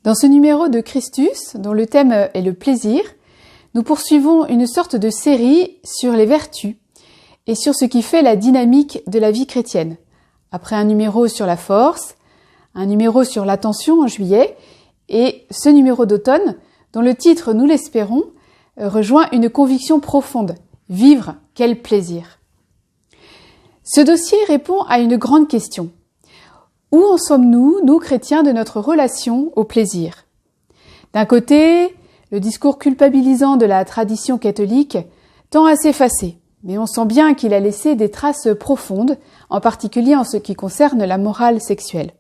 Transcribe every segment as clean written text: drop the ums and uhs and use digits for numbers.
Dans ce numéro de Christus, dont le thème est le plaisir, nous poursuivons une sorte de série sur les vertus et sur ce qui fait la dynamique de la vie chrétienne. Après un numéro sur la force, un numéro sur l'attention en juillet et ce numéro d'automne, dont le titre, nous l'espérons, rejoint une conviction profonde. Vivre, quel plaisir! Ce dossier répond à une grande question. Où en sommes-nous, nous chrétiens, de notre relation au plaisir? D'un côté, le discours culpabilisant de la tradition catholique tend à s'effacer, mais on sent bien qu'il a laissé des traces profondes, en particulier en ce qui concerne la morale sexuelle.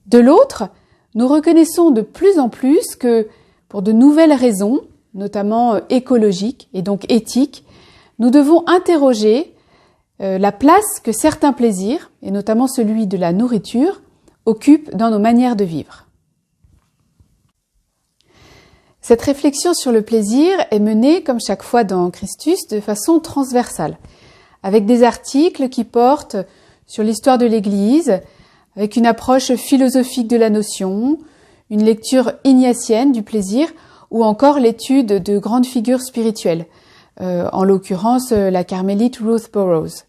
De l'autre, nous reconnaissons de plus en plus que, pour de nouvelles raisons, notamment écologiques et donc éthiques, nous devons interroger la place que certains plaisirs, et notamment celui de la nourriture, occupent dans nos manières de vivre. Cette réflexion sur le plaisir est menée, comme chaque fois dans Christus, de façon transversale, avec des articles qui portent sur l'histoire de l'Église, avec une approche philosophique de la notion, une lecture ignatienne du plaisir, ou encore l'étude de grandes figures spirituelles, en l'occurrence la carmélite Ruth Burroughs.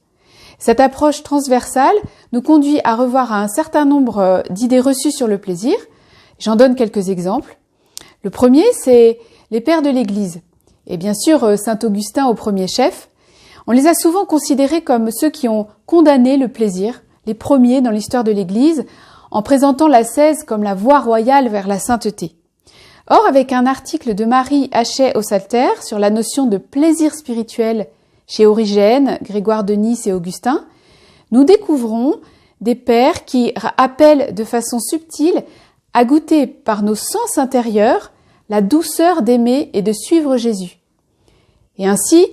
Cette approche transversale nous conduit à revoir un certain nombre d'idées reçues sur le plaisir. J'en donne quelques exemples. Le premier, c'est les pères de l'Église, et bien sûr saint Augustin au premier chef. On les a souvent considérés comme ceux qui ont condamné le plaisir, les premiers dans l'histoire de l'Église, en présentant l'ascèse comme la voie royale vers la sainteté. Or, avec un article de Marie Hachey-Ossalter sur la notion de plaisir spirituel chez Origène, Grégoire de Nice et Augustin, nous découvrons des pères qui appellent de façon subtile à goûter par nos sens intérieurs la douceur d'aimer et de suivre Jésus. Et ainsi,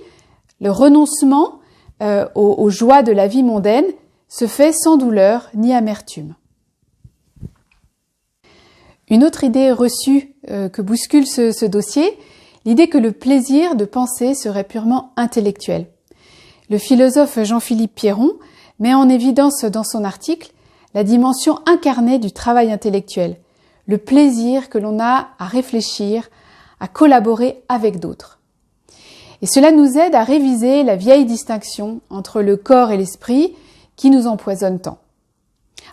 le renoncement aux joies de la vie mondaine se fait sans douleur ni amertume. Une autre idée reçue que bouscule ce dossier, l'idée que le plaisir de penser serait purement intellectuel. Le philosophe Jean-Philippe Pierron met en évidence dans son article la dimension incarnée du travail intellectuel, le plaisir que l'on a à réfléchir, à collaborer avec d'autres. Et cela nous aide à réviser la vieille distinction entre le corps et l'esprit qui nous empoisonne tant.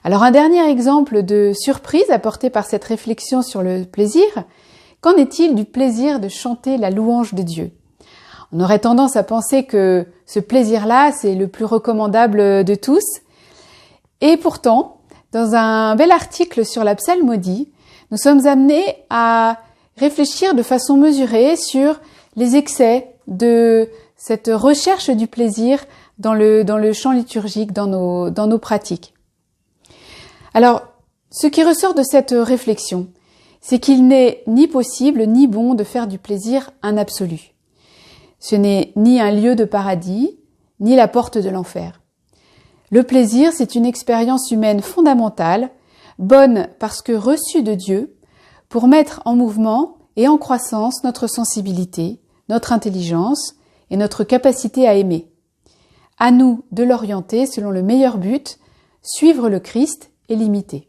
Alors un dernier exemple de surprise apporté par cette réflexion sur le plaisir, qu'en est-il du plaisir de chanter la louange de Dieu? On aurait tendance à penser que ce plaisir-là, c'est le plus recommandable de tous. Et pourtant, dans un bel article sur la psalmodie, nous sommes amenés à réfléchir de façon mesurée sur les excès de cette recherche du plaisir dans le chant liturgique, dans nos pratiques. Alors, ce qui ressort de cette réflexion, c'est qu'il n'est ni possible ni bon de faire du plaisir un absolu. Ce n'est ni un lieu de paradis, ni la porte de l'enfer. Le plaisir, c'est une expérience humaine fondamentale, bonne parce que reçue de Dieu, pour mettre en mouvement et en croissance notre sensibilité, notre intelligence et notre capacité à aimer. À nous de l'orienter selon le meilleur but, suivre le Christ et l'imiter.